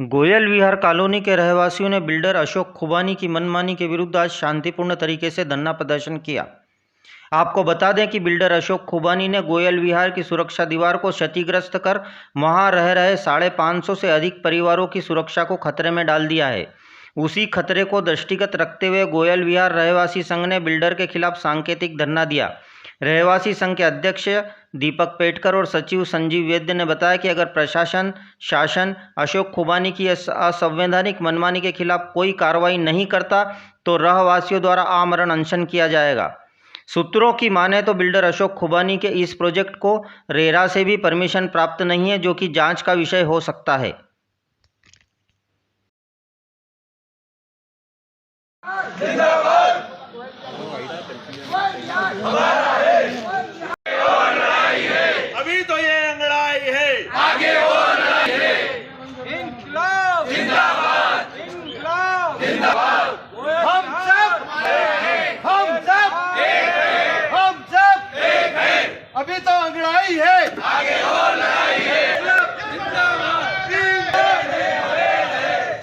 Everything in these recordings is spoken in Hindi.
गोयल विहार कॉलोनी के रहवासियों ने बिल्डर अशोक खुबानी की मनमानी के विरुद्ध आज शांतिपूर्ण तरीके से धरना प्रदर्शन किया। आपको बता दें कि बिल्डर अशोक खुबानी ने गोयल विहार की सुरक्षा दीवार को क्षतिग्रस्त कर वहां रह रहे 550 से अधिक परिवारों की सुरक्षा को खतरे में डाल दिया है। उसी खतरे को दृष्टिगत रखते हुए गोयल विहार रहवासी संघ ने बिल्डर के खिलाफ सांकेतिक धरना दिया। रहवासी संघ के अध्यक्ष दीपक पेटकर और सचिव संजीव वैद्य ने बताया कि अगर प्रशासन शासन अशोक खुबानी की असंवैधानिक मनमानी के खिलाफ कोई कार्रवाई नहीं करता तो रहवासियों द्वारा आमरण अनशन किया जाएगा। सूत्रों की माने तो बिल्डर अशोक खुबानी के इस प्रोजेक्ट को रेरा से भी परमिशन प्राप्त नहीं है, जो कि जांच का विषय हो सकता है। अभी तो ये अंगड़ाई है, आगे और लड़ाई है। इंकलाब जिंदाबाद, इंकलाब जिंदाबाद। हम सब एक हैं। अभी तो अंगड़ाई है, आगे और लड़ाई है।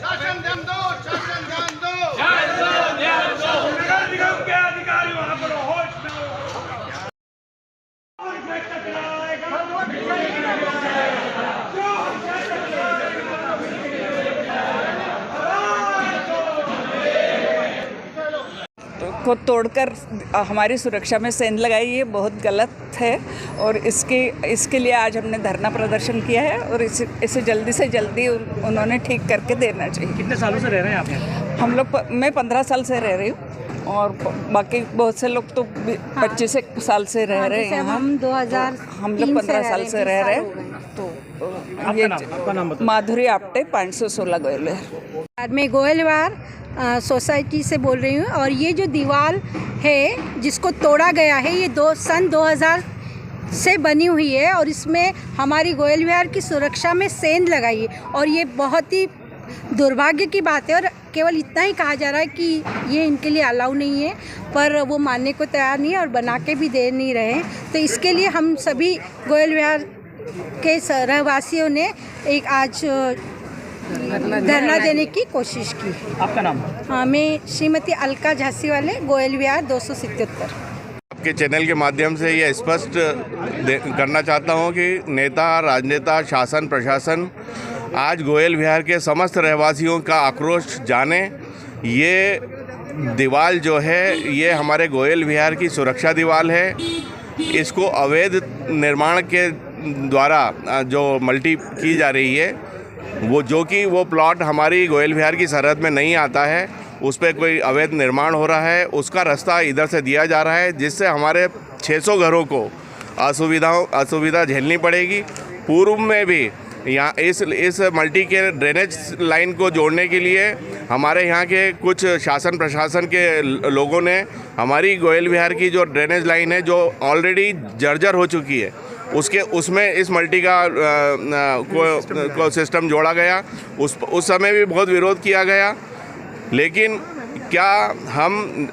शासन ध्यान दो, शासन ध्यान दो। नगर निगम के अधिकारी वहाँ पर होश में को तोड़कर हमारी सुरक्षा में सेंध लगाई, ये बहुत गलत है और इसके लिए आज हमने धरना प्रदर्शन किया है और इसे जल्दी से जल्दी उन्होंने ठीक करके देना चाहिए। कितने सालों से रह रहे हैं आप यहाँ? हम लोग मैं 15 साल से रह रही हूँ और बाकी बहुत से लोग तो 25 साल से रह रहे हैं। हम लोग 15 साल से रह रहे हैं। तो ये आपका नाम बताओ। माधुरी आपटे 516 गोयल मैं गोयल विहार सोसाइटी से बोल रही हूँ और ये जो दीवार है जिसको तोड़ा गया है ये सन 2000 से बनी हुई है और इसमें हमारी गोयल विहार की सुरक्षा में सेंध लगाई है और ये बहुत ही दुर्भाग्य की बात है और केवल इतना ही कहा जा रहा है कि ये इनके लिए अलाउ नहीं है, पर वो मानने को तैयार नहीं है और बना के भी दे नहीं रहे हैं। तो इसके लिए हम सभी गोयल विहार के रहवासियों ने एक आज धरना देने की कोशिश की। आपका नाम? मैं श्रीमती अलका झांसी वाले गोयल विहार 277। आपके चैनल के माध्यम से ये स्पष्ट करना चाहता हूँ कि नेता, राजनेता, शासन, प्रशासन आज गोयल विहार के समस्त रहवासियों का आक्रोश जाने। ये दीवार जो है ये हमारे गोयल विहार की सुरक्षा दीवार है। इसको अवैध निर्माण के द्वारा जो मल्टी की जा रही है वो प्लॉट हमारी गोयल विहार की सरहद में नहीं आता है, उस पर कोई अवैध निर्माण हो रहा है। उसका रास्ता इधर से दिया जा रहा है जिससे हमारे 600 घरों को असुविधा झेलनी पड़ेगी। पूर्व में भी यहाँ इस मल्टी के ड्रेनेज लाइन को जोड़ने के लिए हमारे यहाँ के कुछ शासन प्रशासन के लोगों ने हमारी गोयल विहार की जो ड्रेनेज लाइन है जो ऑलरेडी जर्जर हो चुकी है उसमें इस मल्टी का को सिस्टम जोड़ा गया। उस समय भी बहुत विरोध किया गया, लेकिन क्या हम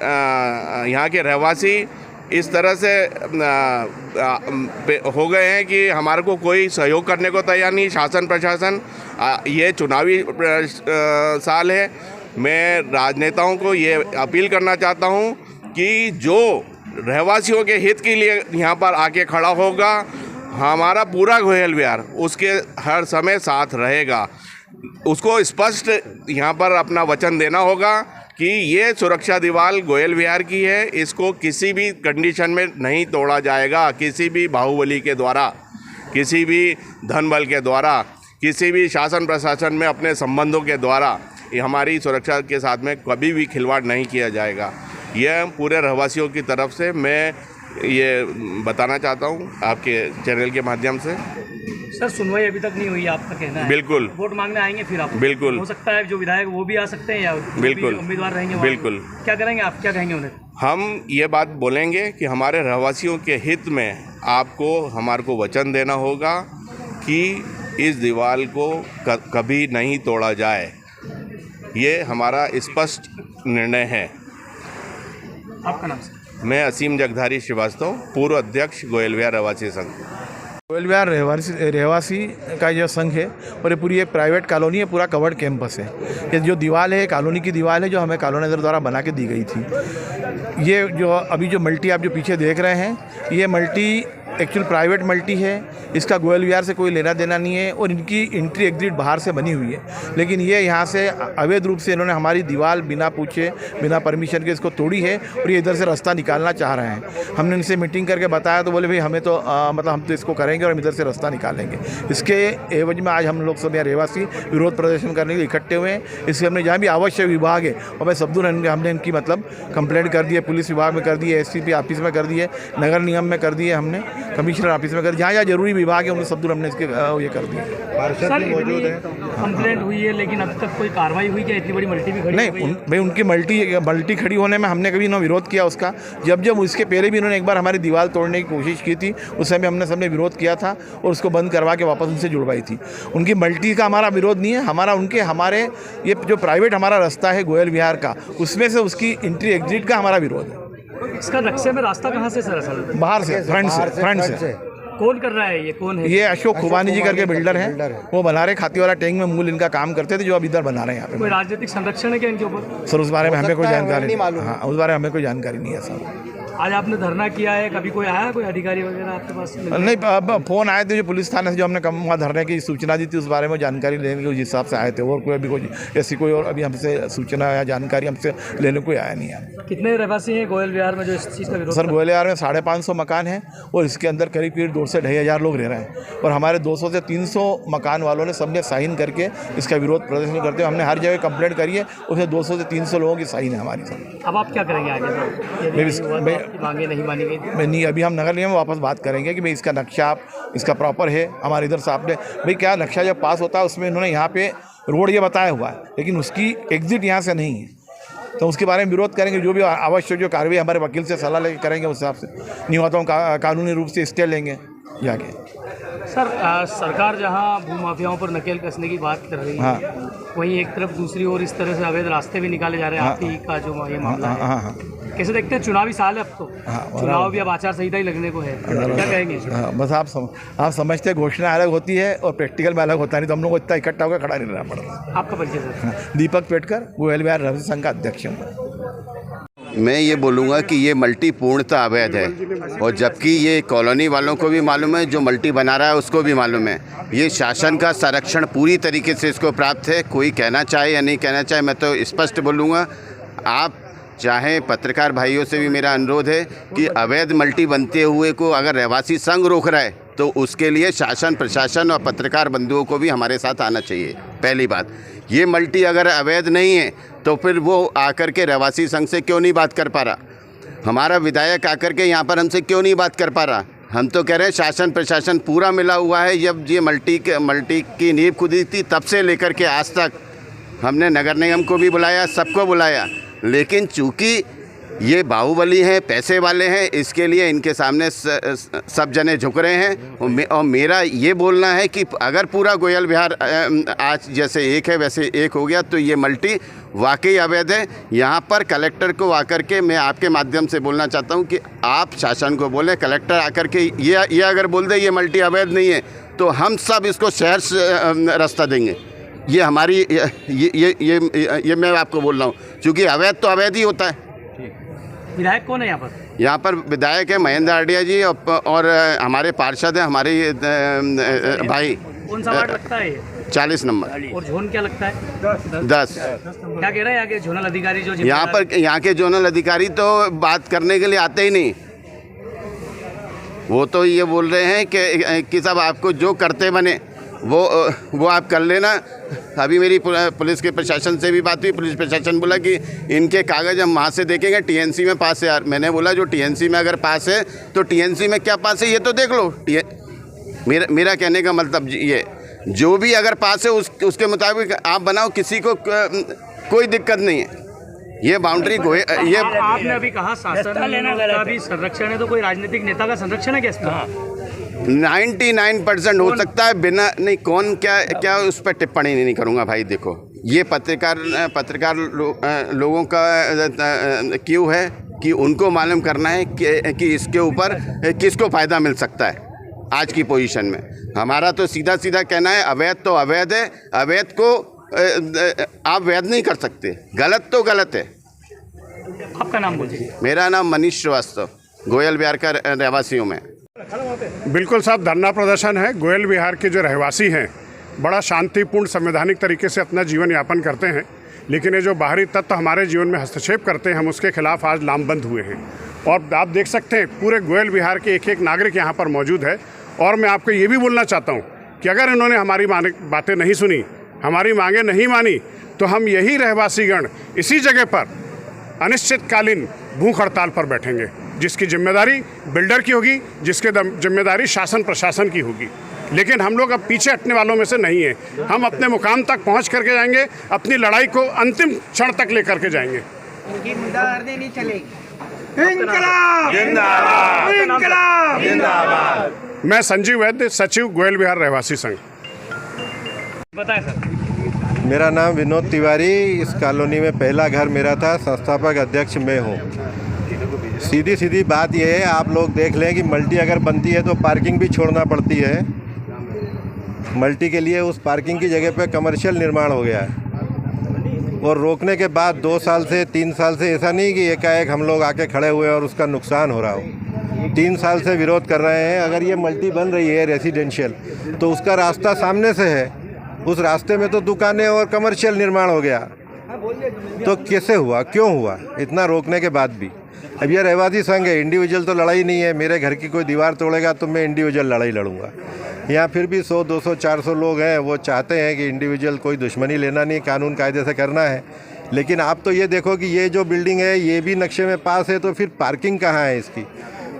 यहाँ के रहवासी इस तरह से हो गए हैं कि हमारे को कोई सहयोग करने को तैयार नहीं। शासन प्रशासन ये चुनावी साल है। मैं राजनेताओं को ये अपील करना चाहता हूँ कि जो रहवासियों के हित के लिए यहाँ पर आके खड़ा होगा, हमारा पूरा गोयल विहार उसके हर समय साथ रहेगा। उसको स्पष्ट यहाँ पर अपना वचन देना होगा कि ये सुरक्षा दीवार गोयल विहार की है, इसको किसी भी कंडीशन में नहीं तोड़ा जाएगा, किसी भी बाहुबली के द्वारा, किसी भी धन बल के द्वारा, किसी भी शासन प्रशासन में अपने संबंधों के द्वारा ये हमारी सुरक्षा के साथ में कभी भी खिलवाड़ नहीं किया जाएगा। यह पूरे रहवासियों की तरफ से मैं ये बताना चाहता हूँ आपके चैनल के माध्यम से। सर, सुनवाई अभी तक नहीं हुई, आपका कहना है? बिल्कुल। वोट मांगने आएंगे फिर आप? बिल्कुल। हो सकता है जो विधायक वो भी आ सकते हैं या बिल्कुल उम्मीदवार रहेंगे? बिल्कुल। क्या करेंगे आप, क्या कहेंगे उन्हें? हम ये बात बोलेंगे कि हमारे रहवासियों के हित में हमारे को वचन देना होगा कि इस दीवार को कभी नहीं तोड़ा जाए। ये हमारा स्पष्ट निर्णय है। आपका नाम सर? मैं असीम जगधारी श्रीवास्तव, पूर्व अध्यक्ष गोयल विहार रहवासी संघ। गोयल विहार रहवासी का जो संघ है और ये पूरी एक प्राइवेट कॉलोनी है, पूरा कवर्ड कैंपस है। ये जो दीवार है कॉलोनी की दीवार है जो हमें कॉलोनाइजर द्वारा बना के दी गई थी। ये जो अभी जो मल्टी आप जो पीछे देख रहे हैं ये मल्टी एक्चुअल प्राइवेट मल्टी है, इसका गोयल विहार से कोई लेना देना नहीं है और इनकी एंट्री एग्जिट बाहर से बनी हुई है। लेकिन ये यहाँ से अवैध रूप से इन्होंने हमारी दीवार बिना पूछे बिना परमिशन के इसको तोड़ी है और ये इधर से रास्ता निकालना चाह रहे हैं। हमने इनसे मीटिंग करके बताया तो बोले भाई हमें तो मतलब हम तो इसको करेंगे और हम इधर से रास्ता निकालेंगे। इसके एवज में आज हम लोग सब यहाँ रहवासी विरोध प्रदर्शन करने के लिए इकट्ठे हुए हैं। इससे हमने जहाँ भी आवश्यक विभाग है और मैं सब दूर हमने इनकी मतलब कंप्लेंट कर दी है, पुलिस विभाग में कर दी है, SCP ऑफिस में कर दी है, नगर निगम में कर दी है, हमने कमिश्नर ऑफिस में कर, जहाँ जहाँ जरूरी विभाग है उनमें सब दूर हमने इसके ये कर दिए। सर इतनी कंप्लेंट हुई है लेकिन अभी तक कोई कार्रवाई हुई क्या? इतनी बड़ी मल्टी भी खड़ी नहीं भाई उनकी मल्टी खड़ी होने में हमने कभी ना विरोध किया उसका। जब उसके पहले भी इन्होंने एक बार हमारी दीवार तोड़ने की कोशिश की थी, उस समय हमने सबने विरोध किया था और उसको बंद करवा के वापस उनसे जुड़वाई थी। उनकी मल्टी का हमारा विरोध नहीं है, हमारे ये जो प्राइवेट हमारा रास्ता है गोयल विहार का, उसमें से उसकी एंट्री एग्जिट का हमारा विरोध है। इसका नक्शे में रास्ता कहाँ से सर असल? बाहर से, फ्रंट से। कौन कर रहा है ये? कौन है ये? अशोक खुबानी जी करके बिल्डर हैं, वो बना रहे खातीवाला टैंक में मूल इनका काम करते थे जो अब इधर बना रहे हैं यहाँ पे। कोई राजनीतिक संरक्षण है क्या इनके ऊपर? सर उस बारे में हमें कोई जानकारी नहीं मालूम। हाँ उस बारे में हमें कोई जानकारी नहीं है सर। आज आपने धरना किया है, कभी कोई आया कोई अधिकारी वगैरह आपके पास? नहीं, अब फ़ोन आए थे जो पुलिस थाने से, जो हमने वहाँ धरने की सूचना दी थी उस बारे में जानकारी लेने के हिसाब से आए थे। और कोई अभी कोई ऐसी कोई और अभी हमसे सूचना या जानकारी हमसे लेने कोई आया नहीं है। कितने रहवासी हैं गोयल विहार में जो इस चीज़ का विरोध? सर गोयल विहार में 550 मकान हैं और इसके अंदर करीब 2 से 2,500 लोग रह रहे हैं और हमारे 200 से 300 मकान वालों ने सबने साइन करके इसका विरोध प्रदर्शन करते हुए हमने हर जगह कंप्लेंट करी है। उसमें 200 से 300 लोगों की साइन है हमारी सर। अब आप क्या करेंगे आगे सर? मांगे नहीं मानी गई? मैं नहीं, अभी हम नगर निगम में वापस बात करेंगे कि भाई इसका नक्शा इसका प्रॉपर है। हमारे इधर साहब ने भाई क्या नक्शा जब पास होता है उसमें इन्होंने यहाँ पे रोड ये बताया हुआ है लेकिन उसकी एग्जिट यहाँ से नहीं है, तो उसके बारे में विरोध करेंगे। जो भी आवश्यक जो कार्रवाई हमारे वकील से सलाह लेकर करेंगे उस हिसाब से नहीं होता हूँ कानूनी रूप से स्टे लेंगे जाके। सर सरकार जहां भूमाफियाओं पर नकेल कसने की बात कर रही है, हाँ। वहीं एक तरफ दूसरी ओर इस तरह से अवैध रास्ते भी निकाले जा रहे हैं। आप ही का जो ये मामला है, हाँ। कैसे देखते हैं? चुनावी साल है अब तो, चुनाव भी अब आचार संहिता ही लगने को है, क्या कहेंगे? बस आप समझते हैं घोषणा अलग होती है और प्रैक्टिकल में अलग होता नहीं, तो हम लोग को इतना इकट्ठा होकर खड़ा नहीं रहना पड़ता। आपका परिचय सर? दीपक पेटकर, गोयल विहार रहवासी संघ का अध्यक्ष हूँ। मैं ये बोलूँगा कि ये मल्टी पूर्णतः अवैध है और जबकि ये कॉलोनी वालों को भी मालूम है, जो मल्टी बना रहा है उसको भी मालूम है। ये शासन का संरक्षण पूरी तरीके से इसको प्राप्त है। कोई कहना चाहे या नहीं कहना चाहे, मैं तो स्पष्ट बोलूँगा। आप चाहे पत्रकार भाइयों से भी मेरा अनुरोध है कि अवैध मल्टी बनते हुए को अगर रहवासी संघ रोक रहा है तो उसके लिए शासन प्रशासन और पत्रकार बंधुओं को भी हमारे साथ आना चाहिए। पहली बात, ये मल्टी अगर अवैध नहीं है तो फिर वो आकर के रहवासी संघ से क्यों नहीं बात कर पा रहा? हमारा विधायक आकर के यहाँ पर हमसे क्यों नहीं बात कर पा रहा? हम तो कह रहे हैं शासन प्रशासन पूरा मिला हुआ है। जब ये मल्टी की नींव खुदी थी तब से लेकर के आज तक हमने नगर निगम को भी बुलाया, सबको बुलाया, लेकिन चूँकि ये बाहुबली हैं, पैसे वाले हैं, इसके लिए इनके सामने सब जने झुक रहे हैं। और मेरा ये बोलना है कि अगर पूरा गोयल विहार आज जैसे एक है वैसे एक हो गया तो ये मल्टी वाकई अवैध है। यहाँ पर कलेक्टर को आकर के मैं आपके माध्यम से बोलना चाहता हूँ कि आप शासन को बोलें, कलेक्टर आकर के ये अगर बोल दे ये मल्टी अवैध नहीं है तो हम सब इसको शहर से रास्ता देंगे। ये हमारी ये मैं आपको बोल रहा हूँ, क्योंकि अवैध तो अवैध ही होता है। विधायक कौन है यहाँ पर? यहाँ पर विधायक है महेंद्र आडिया जी और हमारे पार्षद हैं हमारे भाई। कौन सा वार्ड लगता है? 40 नंबर। और जोन क्या लगता है? 10। क्या कह रहे हैं यहाँ के जोनल अधिकारी? जो यहाँ के जोनल अधिकारी तो बात करने के लिए आते ही नहीं। वो तो ये बोल रहे हैं कि सब आपको जो करते बने वो आप कर लेना। अभी मेरी पुलिस के प्रशासन से भी बात हुई, पुलिस प्रशासन बोला कि इनके कागज़ हम वहाँ से देखेंगे, TNC में पास है। यार मैंने बोला जो TNC में अगर पास है तो TNC में क्या पास है ये तो देख लो। मेरा कहने का मतलब ये, जो भी अगर पास है उसके मुताबिक आप बनाओ, किसी को कोई दिक्कत नहीं है। ये बाउंड्री ये आपने अभी कहा शासन का भी संरक्षण है, तो कोई राजनीतिक नेता का संरक्षण है क्या इसमें? 99% हो सकता है बिना नहीं। कौन क्या उस पर टिप्पणी नहीं करूँगा भाई। देखो ये पत्रकार लोगों का क्यों है कि उनको मालूम करना है कि इसके ऊपर किसको फ़ायदा मिल सकता है। आज की पोजीशन में। हमारा तो सीधा सीधा कहना है अवैध तो अवैध है, अवैध को आप वैध नहीं कर सकते, गलत तो गलत है। आपका नाम बोलिए। मेरा नाम मनीष श्रीवास्तव, गोयल विहार का रहवासी हूँ मैं। बिल्कुल साहब, धरना प्रदर्शन है। गोयल विहार के जो रहवासी हैं बड़ा शांतिपूर्ण संवैधानिक तरीके से अपना जीवन यापन करते हैं, लेकिन ये जो बाहरी तत्व हमारे जीवन में हस्तक्षेप करते हैं, हम उसके खिलाफ आज लामबंद हुए हैं। और आप देख सकते हैं पूरे गोयल विहार के एक एक नागरिक यहाँ पर मौजूद है। और मैं आपको ये भी बोलना चाहता हूँ कि अगर इन्होंने हमारी बातें नहीं सुनी, हमारी मांगें नहीं मानी, तो हम यही रहवासीगण इसी जगह पर अनिश्चितकालीन भूख हड़ताल पर बैठेंगे, जिसकी जिम्मेदारी बिल्डर की होगी, जिसकी जिम्मेदारी शासन प्रशासन की होगी। लेकिन हम लोग अब पीछे हटने वालों में से नहीं हैं। हम अपने मुकाम तक पहुंच करके जाएंगे, अपनी लड़ाई को अंतिम क्षण तक लेकर के जाएंगे। इनकलाब जिंदाबाद, इनकलाब जिंदाबाद। मैं संजीव वैद्य, सचिव गोयल विहार रहवासी संघ। बताएं सर। मेरा नाम विनोद तिवारी, इस कॉलोनी में पहला घर मेरा था, संस्थापक अध्यक्ष मैं हूँ। सीधी बात यह है, आप लोग देख लें कि मल्टी अगर बनती है तो पार्किंग भी छोड़ना पड़ती है। मल्टी के लिए उस पार्किंग की जगह पे कमर्शियल निर्माण हो गया है, और रोकने के बाद 2 साल से 3 साल से ऐसा नहीं कि एकाएक हम लोग आके खड़े हुए और उसका नुकसान हो रहा हो। 3 साल से विरोध कर रहे हैं। अगर ये मल्टी बन रही है रेसिडेंशियल, तो उसका रास्ता सामने से है, उस रास्ते में तो दुकानें और कमर्शियल निर्माण हो गया, तो कैसे हुआ, क्यों हुआ इतना रोकने के बाद भी? अब यह रहवासी संघ है, इंडिविजुअल तो लड़ाई नहीं है। मेरे घर की कोई दीवार तोड़ेगा तो मैं इंडिविजुअल लड़ाई लड़ूंगा। यहाँ फिर भी 100, 200, 400 लोग हैं, वो चाहते हैं कि इंडिविजुअल कोई दुश्मनी लेना नहीं, कानून कायदे से करना है। लेकिन आप तो ये देखो कि ये जो बिल्डिंग है ये भी नक्शे में पास है, तो फिर पार्किंग कहाँ है इसकी?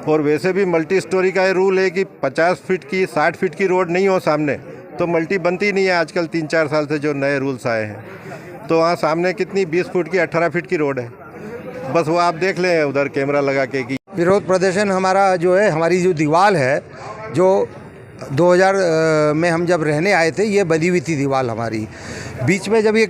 और वैसे भी मल्टी स्टोरी का ये रूल है कि 50 फीट की 60 फीट की रोड नहीं हो सामने तो मल्टी बनती नहीं है। आजकल 3-4 साल से जो नए रूल्स आए हैं, तो वहाँ सामने कितनी 20 फुट की 18 फीट की रोड है। बस वो आप देख लें उधर कैमरा लगा के कि विरोध प्रदर्शन हमारा जो है, हमारी जो दीवार है, जो 2000 में हम जब रहने आए थे, ये बनी हुई थी दीवार हमारी। बीच में जब ये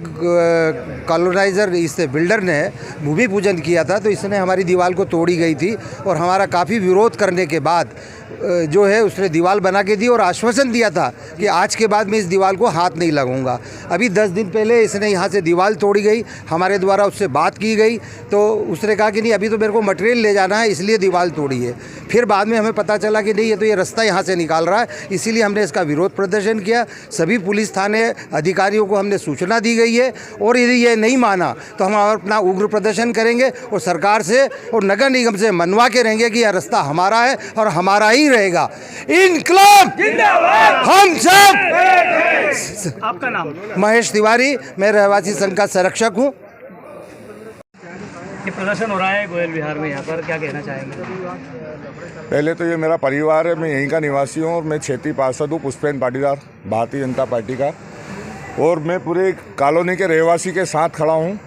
कॉलोनाइज़र इस बिल्डर ने भूमि पूजन किया था, तो इसने हमारी दीवार को तोड़ी गई थी, और हमारा काफ़ी विरोध करने के बाद जो है उसने दीवार बना के दी और आश्वासन दिया था कि आज के बाद मैं इस दीवार को हाथ नहीं लगाऊंगा। अभी 10 दिन पहले इसने यहाँ से दीवार तोड़ी गई, हमारे द्वारा उससे बात की गई, तो उसने कहा कि नहीं अभी तो मेरे को मटेरियल ले जाना है, इसलिए दीवार तोड़ी है। फिर बाद में हमें पता चला कि नहीं, ये तो ये रास्ता यहाँ से निकाल रहा है, इसीलिए हमने इसका विरोध प्रदर्शन किया। सभी पुलिस थाने अधिकारियों को हमने सूचना दी गई है, और यदि ये नहीं माना तो हम अपना उग्र प्रदर्शन करेंगे और सरकार से और नगर निगम से मनवा के रहेंगे कि यह रास्ता हमारा है और हमारा ही रहेगा। इनकलाब जिंदाबाद, हम सब। आपका नाम? महेश तिवारी, मैं रहवासी संघ का संरक्षक हूँ। ये प्रदर्शन हो रहा है गोयल विहार में, यहाँ पर क्या कहना चाहेंगे? पहले तो ये मेरा परिवार है, मैं यहीं का निवासी हूँ और मैं क्षेत्रीय पार्षद हूँ पुष्पेंद्र पाटीदार, भारतीय जनता पार्टी का। और मैं पूरे कॉलोनी के रहवासी के साथ खड़ा हूँ,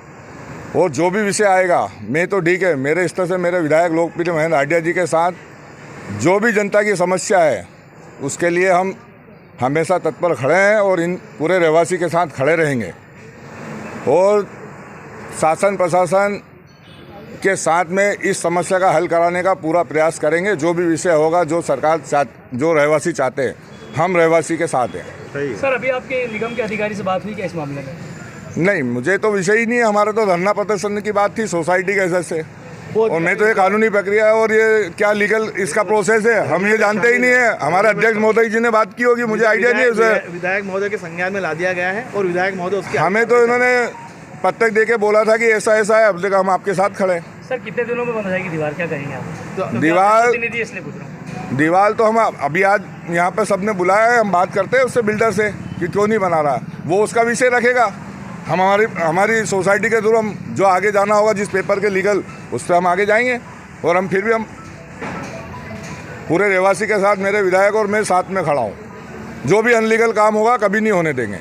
और जो भी विषय आएगा मैं तो ठीक है, मेरे स्तर से मेरे विधायक लोकप्रिय महेंद्र आडिया जी के साथ जो भी जनता की समस्या है उसके लिए हम हमेशा तत्पर खड़े हैं, और इन पूरे रहवासी के साथ खड़े रहेंगे, और शासन प्रशासन के साथ में इस समस्या का हल कराने का पूरा प्रयास करेंगे। जो भी विषय होगा, जो सरकार जो रहवासी चाहते हैं, हम रहवासी के साथ हैं। सर, अभी आपके निगम के अधिकारी से बात हुई क्या इस मामले में? नहीं, मुझे तो विषय ही नहीं है, हमारा तो धरना प्रदर्शन की बात थी सोसाइटी के हिसाब से, और मैं तो ये कानूनी प्रक्रिया है और ये क्या लीगल इसका प्रोसेस है हम ये जानते ही नहीं है। हमारे अध्यक्ष महोदय जी ने बात की होगी, मुझे आइडिया नहीं है उसे। विधायक महोदय के संज्ञान में ला दिया गया है, और विधायक महोदय उसके हमें तो इन्होंने पत्रक दे के बोला था कि ऐसा ऐसा है, अब तक हम आपके साथ खड़े हैं। सर, कितने दिनों में बन जाएगी दीवार, क्या कहेंगे आप? तो दीवार तो हम अभी आज यहाँ पे सबने बुलाया है, हम बात करते हैं उससे बिल्डर से कि क्यों नहीं बना रहा, वो उसका विषय रखेगा। हम हमारी सोसाइटी के थ्रू हम जो आगे जाना होगा, जिस पेपर के लीगल, उस पर हम आगे जाएंगे, और हम फिर भी हम पूरे रहवासी के साथ, मेरे विधायक और मैं साथ में खड़ा हूँ। जो भी अनलीगल काम होगा कभी नहीं होने देंगे।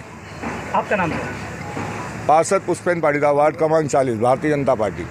आपका नाम? पार्षद पुष्पेंद्र पाटीदार, वार्ड क्रमांक 40, भारतीय जनता पार्टी।